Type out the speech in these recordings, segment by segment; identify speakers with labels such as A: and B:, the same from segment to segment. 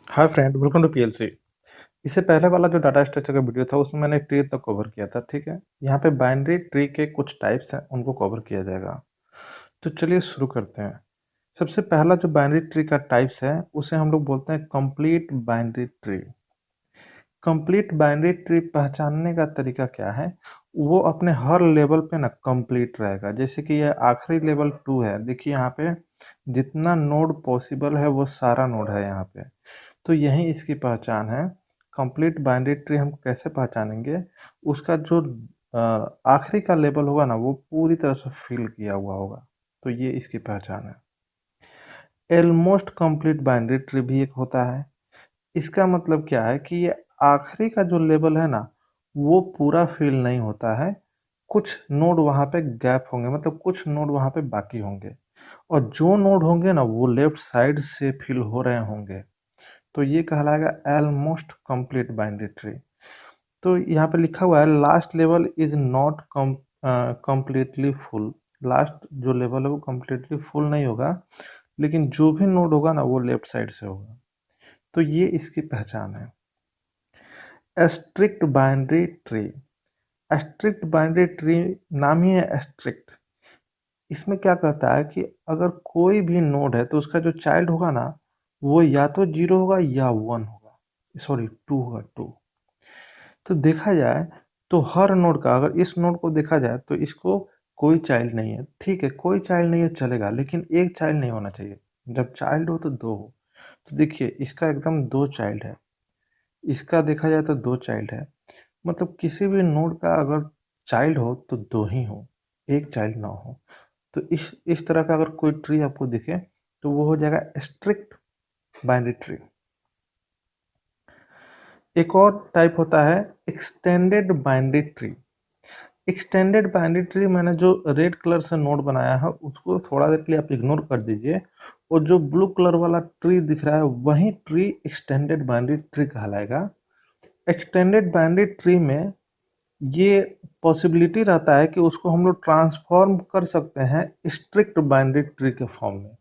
A: Hi friend, welcome to PLC. इससे पहले वाला जो डाटा स्ट्रक्चर का वीडियो था उसमें मैंने ट्री तक कवर किया था, ठीक है। यहाँ पे बाइनरी ट्री के कुछ टाइप्स हैं, उनको कवर किया जाएगा। तो चलिए शुरू करते हैं। सबसे पहला जो बाइनरी ट्री का टाइप्स है उसे हम लोग बोलते हैं complete binary tree. Complete binary tree पहचानने का तरीका क्या है, वो अपने हर लेवल पे ना कंप्लीट रहेगा। जैसे कि ये आखिरी लेवल 2 है, देखिए यहाँ पे जितना नोड पॉसिबल है वो सारा नोड है यहाँ पे। तो यही इसकी पहचान है। कंप्लीट बाइनरी ट्री हम कैसे पहचानेंगे, उसका जो आखिरी का लेवल होगा ना वो पूरी तरह से फिल किया हुआ होगा। तो ये इसकी पहचान है। ऑलमोस्ट कंप्लीट बाइनरी ट्री भी एक होता है। इसका मतलब क्या है कि ये आखिरी का जो लेवल है ना वो पूरा फिल नहीं होता है। कुछ नोड वहाँ पे गैप होंगे, मतलब कुछ नोड वहाँ पे बाकी होंगे, और जो नोड होंगे ना वो लेफ्ट साइड से फिल हो रहे होंगे। तो ये कहलाएगा ऑलमोस्ट कंप्लीट बाइनरी ट्री। तो यहाँ पे लिखा हुआ है last level is not completely full. Last जो लेवल है वो कंप्लीटली फुल नहीं होगा, लेकिन जो भी नोड होगा ना वो लेफ्ट साइड से होगा। तो ये इसकी पहचान है। Strict binary tree. Strict binary tree नाम ही है स्ट्रिक्ट। इसमें क्या कहता है कि अगर कोई भी नोड है तो उसका जो चाइल्ड होगा ना वो या तो जीरो होगा या वन होगा, सॉरी टू होगा, टू। तो देखा जाए तो हर नोड का, अगर इस नोड को देखा जाए तो इसको कोई चाइल्ड नहीं है, ठीक है, कोई चाइल्ड नहीं है चलेगा, लेकिन एक चाइल्ड नहीं होना चाहिए। जब चाइल्ड हो तो दो हो। तो देखिए इसका एकदम दो चाइल्ड है, इसका देखा जाए तो दो चाइल्ड है। मतलब किसी भी नोड का अगर चाइल्ड हो तो दो ही हो, एक चाइल्ड ना हो। तो इस तरह का अगर कोई ट्री आपको दिखे तो वो हो जाएगा स्ट्रिक्ट बाइनरी ट्री। एक और टाइप होता है extended binary tree. Extended binary tree, मैंने जो रेड कलर से नोड बनाया है उसको थोड़ा देर के लिए आप इग्नोर कर दीजिए, और जो ब्लू कलर वाला ट्री दिख रहा है वही ट्री एक्सटेंडेड बाइनरी ट्री कहलाएगा। एक्सटेंडेड बाइनरी ट्री में ये पॉसिबिलिटी रहता है कि उसको हम लोग ट्रांसफॉर्म कर सकते हैं स्ट्रिक्ट बाइनरी ट्री के फॉर्म में।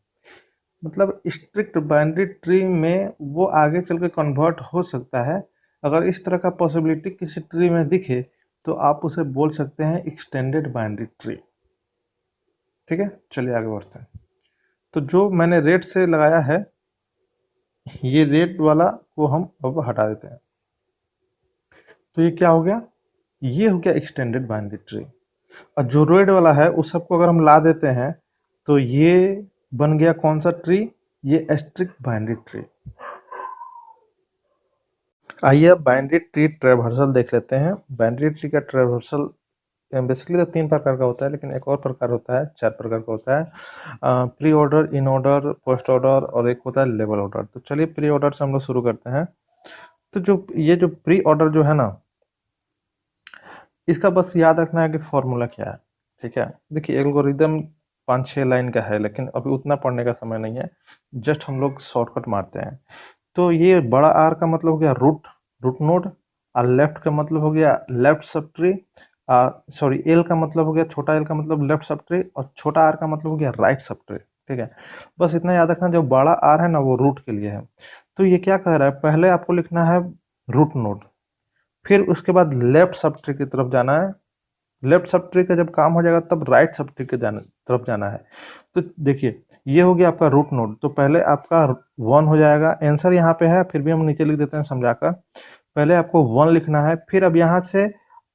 A: मतलब स्ट्रिक्ट बाइनरी ट्री में वो आगे चल के कन्वर्ट हो सकता है। अगर इस तरह का पॉसिबिलिटी किसी ट्री में दिखे तो आप उसे बोल सकते हैं एक्सटेंडेड बाइनरी ट्री। ठीक है, चलिए आगे बढ़ते हैं। तो जो मैंने रेड से लगाया है, ये रेड वाला को हम अब हटा देते हैं। तो ये क्या हो गया, ये हो गया एक्सटेंडेड बाइनरी ट्री। और जो रेड वाला है उस सबको अगर हम ला देते हैं तो ये बन गया कौन सा ट्री, ये स्ट्रिक्ट बाइनरी ट्री। आइए अब बाइनरी ट्री ट्रैवर्सल देख लेते हैं। बाइनरी ट्री का ट्रैवर्सल बेसिकली तो तीन प्रकार का होता है, लेकिन एक और प्रकार होता है, चार प्रकार का होता है। Pre order, in order, post order और एक होता है लेवल ऑर्डर। तो चलिए प्री ऑर्डर से हम लोग शुरू करते हैं। तो जो प्री ऑर्डर जो है ना, इसका बस याद रखना है कि फॉर्मूला क्या है। ठीक है, देखिए एल्गोरिदम 5-6 लाइन का है, लेकिन अभी उतना पढ़ने का समय नहीं है, जस्ट हम लोग शॉर्टकट मारते हैं। तो ये बड़ा आर का मतलब हो गया रूट, रूट नोड। और लेफ्ट का मतलब हो गया left sub tree. Sorry, L का मतलब हो गया, छोटा एल का मतलब लेफ्ट सब ट्री, और छोटा आर का मतलब हो गया राइट सब ट्री। ठीक है, बस इतना याद रखना, जो बड़ा आर है ना वो रूट के लिए है। तो ये क्या कह रहा है, पहले आपको लिखना है रूट नोड, फिर उसके बाद लेफ्ट सब ट्री की तरफ जाना है। लेफ्ट सब ट्री का जब काम हो जाएगा तब राइट सब ट्री के तरफ जाना है। तो देखिए ये हो गया आपका रूट नोड। तो पहले आपका वन हो जाएगा, आंसर यहाँ पे है, फिर भी हम नीचे लिख देते हैं समझाकर। पहले आपको वन लिखना है, फिर अब यहाँ से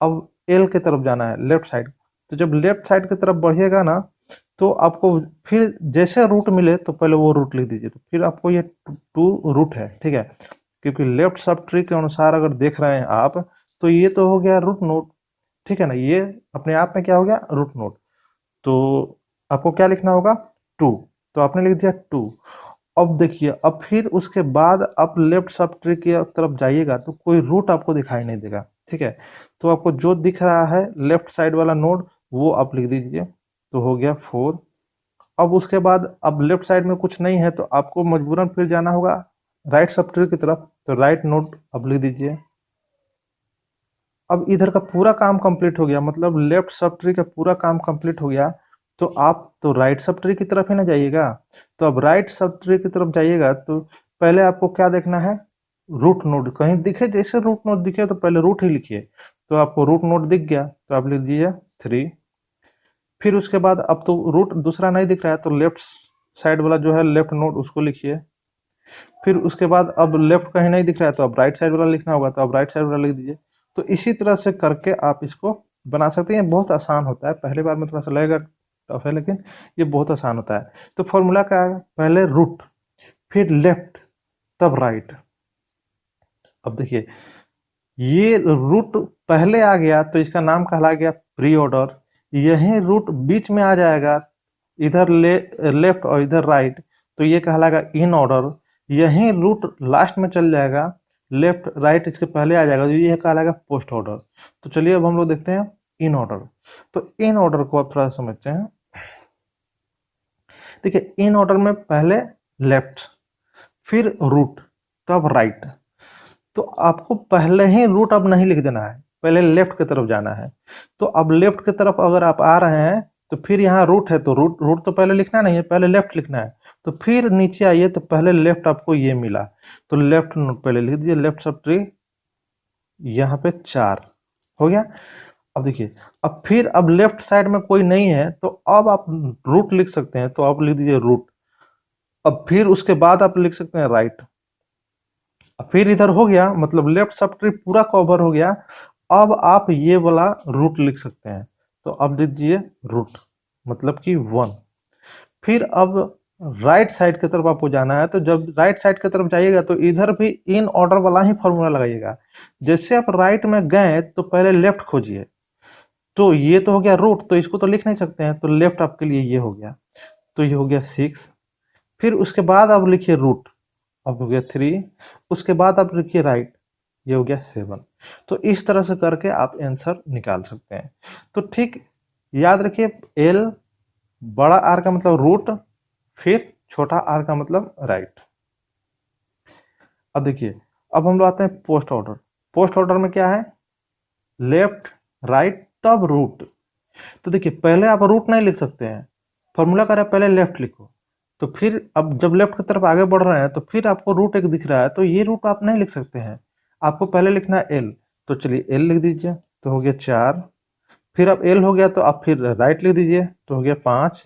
A: अब एल की तरफ जाना है, लेफ्ट साइड। तो जब लेफ्ट साइड की तरफ बढ़िएगा ना तो आपको फिर जैसे रूट मिले तो पहले वो रूट लिख दीजिए। तो फिर आपको ये टू रूट है, ठीक है, क्योंकि लेफ्ट सब ट्री के अनुसार अगर देख रहे हैं आप तो ये तो हो गया रूट नोड। ठीक है ना, ये अपने आप में क्या हो गया, रूट नोड। तो आपको क्या लिखना होगा, टू। तो आपने लिख दिया टू। अब देखिए, अब फिर उसके बाद आप लेफ्ट सब ट्री की तरफ जाइएगा तो कोई रूट आपको दिखाई नहीं देगा। ठीक है, तो आपको जो दिख रहा है लेफ्ट साइड वाला नोड वो आप लिख दीजिए। तो हो गया 4। अब उसके बाद अब लेफ्ट साइड में कुछ नहीं है तो आपको मजबूरन फिर जाना होगा राइट सब ट्री की तरफ। तो राइट नोड अब लिख दीजिए। अब इधर का पूरा काम कंप्लीट हो गया, मतलब लेफ्ट सब ट्री का पूरा काम कंप्लीट हो गया। तो आप तो राइट सब ट्री की तरफ ही ना जाइएगा। तो अब राइट सब ट्री की तरफ जाइएगा तो पहले आपको क्या देखना है, रूट नोड कहीं दिखे, जैसे रूट नोड दिखे तो पहले रूट ही लिखिए। तो आपको रूट नोड दिख गया तो आप लिख दीजिए 3। फिर उसके बाद अब तो रूट दूसरा नहीं दिख रहा है तो लेफ्ट साइड वाला जो है लेफ्ट नोड उसको लिखिए। फिर उसके बाद अब लेफ्ट कहीं नहीं दिख रहा है तो अब राइट साइड वाला लिखना होगा तो अब राइट साइड वाला लिख दीजिए। तो इसी तरह से करके आप इसको बना सकते हैं। बहुत आसान होता है, पहली बार में थोड़ा सा लगेगा टफ है लेकिन ये बहुत आसान होता है। तो फॉर्मूला क्या है, पहले रूट फिर लेफ्ट तब राइट। अब देखिए ये रूट पहले आ गया तो इसका नाम कहला गया प्री ऑर्डर। यही रूट बीच में आ जाएगा इधर लेफ्ट और इधर राइट तो ये कहलाएगा इन ऑर्डर। यही रूट लास्ट में चल जाएगा, लेफ्ट राइट इसके पहले आ जाएगा तो ये कहलाएगा पोस्ट ऑर्डर। तो चलिए अब हम लोग देखते हैं इन ऑर्डर। तो इन ऑर्डर को आप थोड़ा समझते हैं। देखिए इन ऑर्डर में पहले लेफ्ट फिर रूट तब राइट। तो आपको पहले ही रूट अब नहीं लिख देना है, पहले लेफ्ट की तरफ जाना है। तो अब लेफ्ट की तरफ अगर आप आ रहे हैं तो फिर यहाँ रूट है तो रूट रूट तो पहले लिखना नहीं है, पहले लेफ्ट लिखना है। तो फिर नीचे आइए तो पहले लेफ्ट आपको ये मिला तो लेफ्ट नोट पहले लिख दीजिए, लेफ्ट सब ट्री यहाँ पे 4 हो गया। अब देखिए अब फिर अब लेफ्ट साइड में कोई नहीं है तो अब आप रूट लिख सकते हैं तो आप लिख दीजिए रूट। अब फिर उसके बाद आप लिख सकते हैं राइट। फिर इधर हो गया मतलब लेफ्ट सब ट्री पूरा कवर हो गया। अब आप ये वाला रूट लिख सकते हैं तो अब लिख दीजिए रूट मतलब कि 1। फिर अब राइट साइड की तरफ आपको जाना है तो जब राइट साइड की तरफ जाइएगा तो इधर भी इन ऑर्डर वाला ही फॉर्मूला लगाइएगा। जैसे आप राइट में गए तो पहले लेफ्ट खोजिए। तो ये तो हो गया रूट तो इसको तो लिख नहीं सकते हैं तो लेफ्ट आपके लिए ये हो गया। तो ये हो गया 6। फिर उसके बाद आप लिखिए रूट, अब हो गया 3। उसके बाद आप लिखिए राइट, ये हो गया 7। तो इस तरह से करके आप आंसर निकाल सकते हैं। तो ठीक याद रखिए एल बड़ा आर का मतलब रूट फिर छोटा आर का मतलब राइट। अब देखिए अब हम लोग आते हैं पोस्ट ऑर्डर। पोस्ट ऑर्डर में क्या है, लेफ्ट राइट तब रूट। तो देखिए पहले आप रूट नहीं लिख सकते हैं, फॉर्मूला कह रहा है पहले लेफ्ट लिखो। तो फिर अब जब लेफ्ट की तरफ आगे बढ़ रहे हैं तो फिर आपको रूट एक दिख रहा है तो ये रूट आप नहीं लिख सकते हैं, आपको पहले लिखना है एल। तो चलिए एल लिख दीजिए तो हो गया 4। फिर अब एल हो गया तो आप फिर राइट लिख दीजिए तो हो गया 5।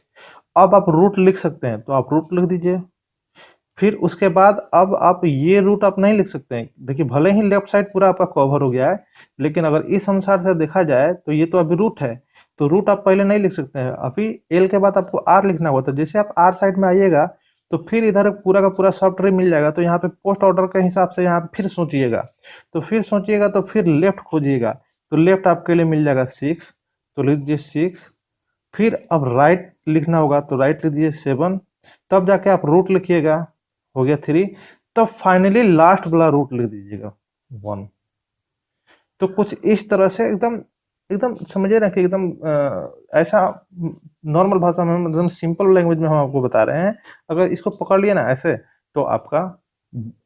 A: अब आप रूट लिख सकते हैं तो आप रूट लिख दीजिए। फिर उसके बाद अब आप ये रूट आप नहीं लिख सकते हैं। देखिए भले ही लेफ्ट साइड पूरा आपका कवर हो गया है लेकिन अगर इस अनुसार से देखा जाए तो ये तो अभी रूट है तो रूट आप पहले नहीं लिख सकते हैं। अभी एल के बाद आपको आर लिखना होगा तो जैसे आप आर साइड में आइएगा तो फिर इधर पूरा का पूरा सब ट्री मिल जाएगा। तो यहाँ पे पोस्ट ऑर्डर के हिसाब से यहाँ फिर सोचिएगा तो फिर सोचिएगा तो फिर लेफ्ट खोजिएगा तो लेफ्ट आपके लिए मिल जाएगा 6 तो लिख दीजिए 6। फिर अब राइट लिखना होगा तो राइट लिख दीजिए 7। तब जाके आप रूट लिखिएगा हो गया 3। तब फाइनली लास्ट वाला रूट लिख दीजिएगा 1। तो कुछ इस तरह से एकदम एकदम समझिए ना कि एकदम ऐसा नॉर्मल भाषा में एकदम सिंपल लैंग्वेज में हम आपको बता रहे हैं। अगर इसको पकड़ लिया ना ऐसे तो आपका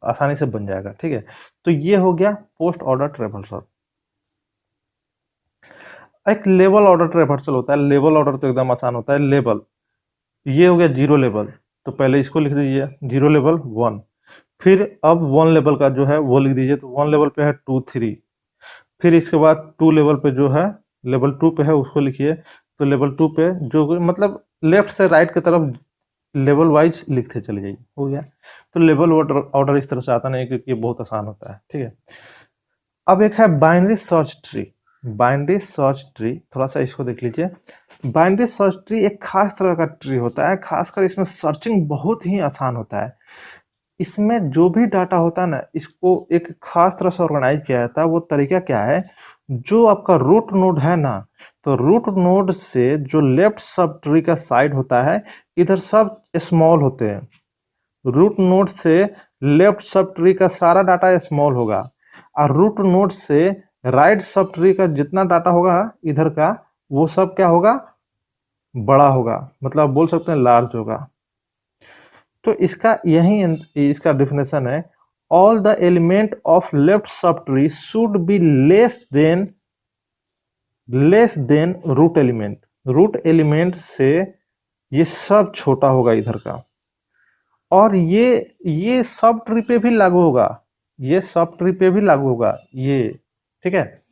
A: आसानी से बन जाएगा। ठीक है, तो ये हो गया पोस्ट ऑर्डर ट्रेवर्सल। एक लेवल ऑर्डर ट्रेवर्सल होता है। लेवल ऑर्डर तो एकदम आसान होता है। लेवल ये हो गया 0 लेवल तो पहले इसको लिख दीजिए 0 लेवल 1। फिर अब 1 लेवल का जो है वो लिख दीजिए तो 1 लेवल पे है 2 3। फिर इसके बाद 2 लेवल पे जो है लेवल 2 पे है उसको लिखिए तो लेवल 2 पे जो मतलब लेफ्ट से राइट की तरफ लेवल वाइज लिखते चले जाइए हो गया। तो लेवल ऑर्डर इस तरह से आता नहीं क्योंकि ये बहुत आसान होता है। ठीक है, अब एक है binary search tree. Binary search tree थोड़ा सा इसको देख लीजिए। बाइनरी सर्च ट्री एक खास तरह का ट्री होता है, खासकर इसमें सर्चिंग बहुत ही आसान होता है। इसमें जो भी डाटा होता है ना इसको एक खास तरह से ऑर्गेनाइज किया जाता है। वो तरीका क्या है, जो आपका रूट नोड है ना तो रूट नोड से जो लेफ्ट सब ट्री का साइड होता है इधर सब स्मॉल होते हैं। रूट नोड से लेफ्ट सब ट्री का सारा डाटा स्मॉल होगा और रूट नोड से राइट सब ट्री का जितना डाटा होगा इधर का वो सब क्या होगा, बड़ा होगा, मतलब आप बोल सकते हैं लार्ज होगा। तो इसका यही इसका डेफिनेशन है, all the element of left sub tree should be less than root element. Root element से ये सब छोटा होगा इधर का। और ये सब ट्री पे भी लागू होगा, ये सब ट्री पे भी लागू होगा ये, ठीक है।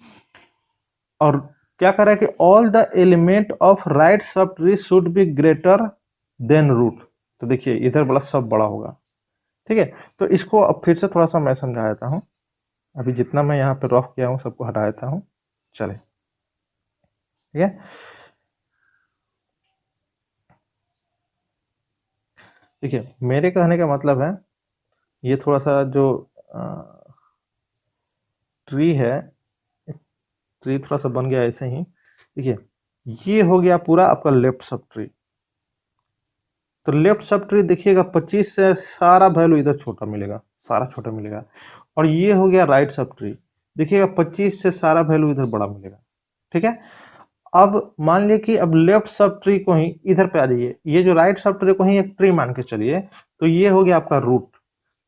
A: और क्या कह रहा है कि all the element of right sub tree should be greater than root. तो देखिए इधर बड़ा सब बड़ा होगा, ठीक है। तो इसको अब फिर से थोड़ा सा मैं समझा देता हूँ, अभी जितना मैं यहाँ पे रफ किया हूँ सबको हटा देता हूँ, चले, ठीक है। देखिए मेरे कहने का मतलब है, ये थोड़ा सा जो ट्री है, ट्री थोड़ा सा बन गया ऐसे ही, देखिए ये हो गया पूरा आपका लेफ्ट सब ट्री। तो लेफ्ट सब ट्री देखिएगा 25 से सारा वैल्यू इधर छोटा मिलेगा, सारा छोटा मिलेगा। और ये हो गया राइट सब ट्री, देखिएगा 25 से सारा वैल्यू इधर बड़ा मिलेगा, ठीक है। अब मान लिया कि अब लेफ्ट सब ट्री को ही इधर पे आ जाइए, ये जो राइट सब ट्री को ही एक ट्री मान के चलिए, तो ये हो गया आपका रूट।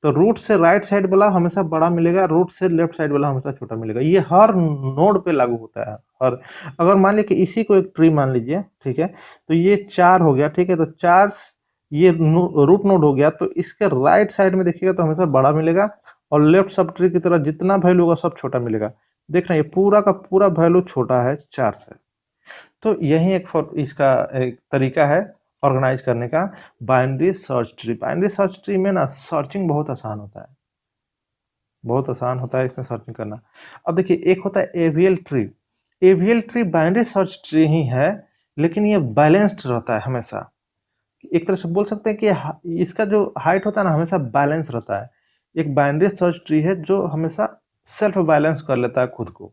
A: तो रूट से राइट साइड वाला हमेशा बड़ा मिलेगा, रूट से लेफ्ट साइड वाला हमेशा छोटा मिलेगा, ये हर नोड पे लागू होता है। हर, अगर मान लीजिए कि इसी को एक ट्री मान लीजिए, ठीक है, तो ये 4 हो गया, ठीक है। तो 4 ये रूट नोड हो गया, तो इसके राइट साइड में देखिएगा तो हमेशा बड़ा मिलेगा, और लेफ्ट सब ट्री की तरह जितना वैल्यू होगा सब छोटा मिलेगा। देख रहे हैं ये पूरा का पूरा वैल्यू छोटा है 4 से। तो यही एक इसका एक तरीका है ऑर्गेनाइज करने का, binary search tree. Binary search tree में ना सर्चिंग बहुत आसान होता है, बहुत आसान होता है इसमें सर्चिंग करना। अब देखिए एक होता है AVL tree, AVL tree binary search tree ही है, लेकिन ये बैलेंस्ड रहता है हमेशा। एक तरह से बोल सकते हैं कि इसका जो हाइट होता है ना हमेशा बैलेंस रहता है। एक बाइनरी सर्च ट्री है जो हमेशा सेल्फ बैलेंस कर लेता है खुद को,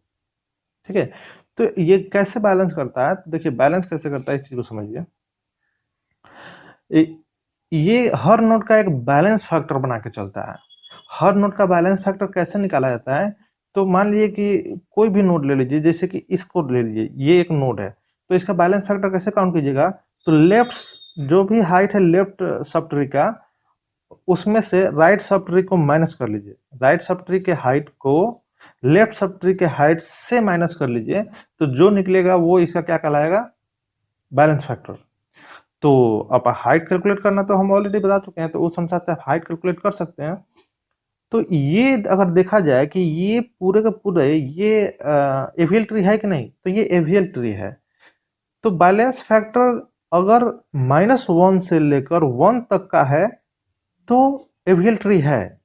A: ठीक है। तो ये कैसे बैलेंस करता है, तो देखिए बैलेंस कैसे करता है इस चीज को समझिए। ये हर नोड का एक बैलेंस फैक्टर बना के चलता है। हर नोड का बैलेंस फैक्टर कैसे निकाला जाता है, तो मान लीजिए कि कोई भी नोड ले लीजिए, जैसे कि इसको ले लीजिए, ये एक नोड है, तो इसका बैलेंस फैक्टर कैसे काउंट कीजिएगा, तो लेफ्ट जो भी हाइट है लेफ्ट सब ट्री का, उसमें से राइट सब ट्री को माइनस कर लीजिए, राइट सब ट्री के हाइट को लेफ्ट सब ट्री के हाइट से माइनस कर लीजिए, तो जो निकलेगा वो इसका क्या कहलाएगा, बैलेंस फैक्टर। तो अब हाइट कैलकुलेट करना तो हम ऑलरेडी बता चुके हैं, तो उस अनुसार से आप हाइट कैलकुलेट कर सकते हैं। तो ये अगर देखा जाए कि ये पूरे का पूरे ये एवियल ट्री है कि नहीं, तो ये एवियल ट्री है। तो बैलेंस फैक्टर अगर -1 से लेकर 1 तक का है तो एवियल ट्री है।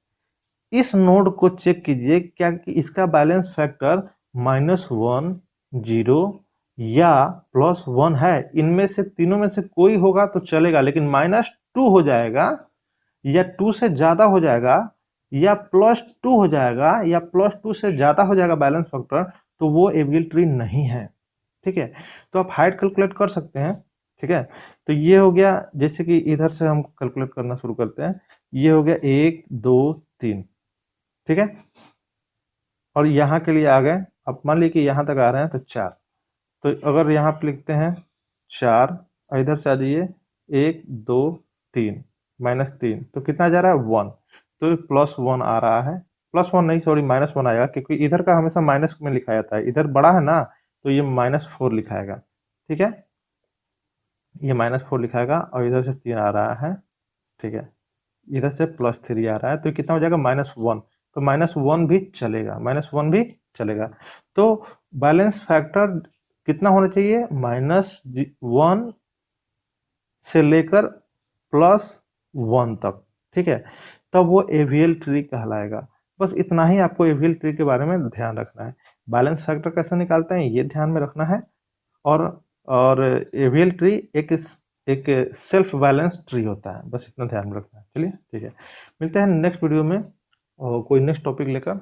A: इस नोड को चेक कीजिए क्या कि इसका बैलेंस फैक्टर -1, 0 या +1 है। इनमें से तीनों में से कोई होगा तो चलेगा, लेकिन -2 हो जाएगा या 2 से ज्यादा हो जाएगा या +2 हो जाएगा या +2 से ज्यादा हो जाएगा बैलेंस फैक्टर, तो वो एवियल ट्री नहीं है, ठीक है। तो आप हाइट कैलकुलेट कर सकते हैं, ठीक है। तो ये हो गया, जैसे कि इधर से हम कैलकुलेट करना शुरू करते हैं, ये हो गया 1 2 3, ठीक है। और यहाँ के लिए आ गए, अब मान लीजिए कि यहाँ तक आ रहे हैं तो 4, तो अगर यहाँ पे लिखते हैं 4 और इधर से आ जाइए 1 2 3 -3, तो कितना जा रहा है 1, तो +1 आ रहा है, +1 नहीं सॉरी -1 आएगा, क्योंकि इधर का हमेशा माइनस में लिखा जाता है, इधर बड़ा है ना तो ये -4 लिखाएगा, ठीक है। ये -4 लिखाएगा और इधर से 3 आ रहा है, ठीक है, इधर से +3 आ रहा है, तो कितना हो जाएगा -1, तो -1 भी चलेगा, -1 भी चलेगा। तो बैलेंस फैक्टर कितना होना चाहिए, -1 से लेकर +1 तक, ठीक है, तब वो एवियल ट्री कहलाएगा। बस इतना ही आपको एवियल ट्री के बारे में ध्यान रखना है। बैलेंस फैक्टर कैसे निकालते हैं ये ध्यान में रखना है, और और एवियल ट्री एक सेल्फ बैलेंस ट्री होता है, बस इतना ध्यान में रखना है। चलिए ठीक है, मिलते हैं नेक्स्ट वीडियो में और कोई नेक्स्ट टॉपिक लेकर।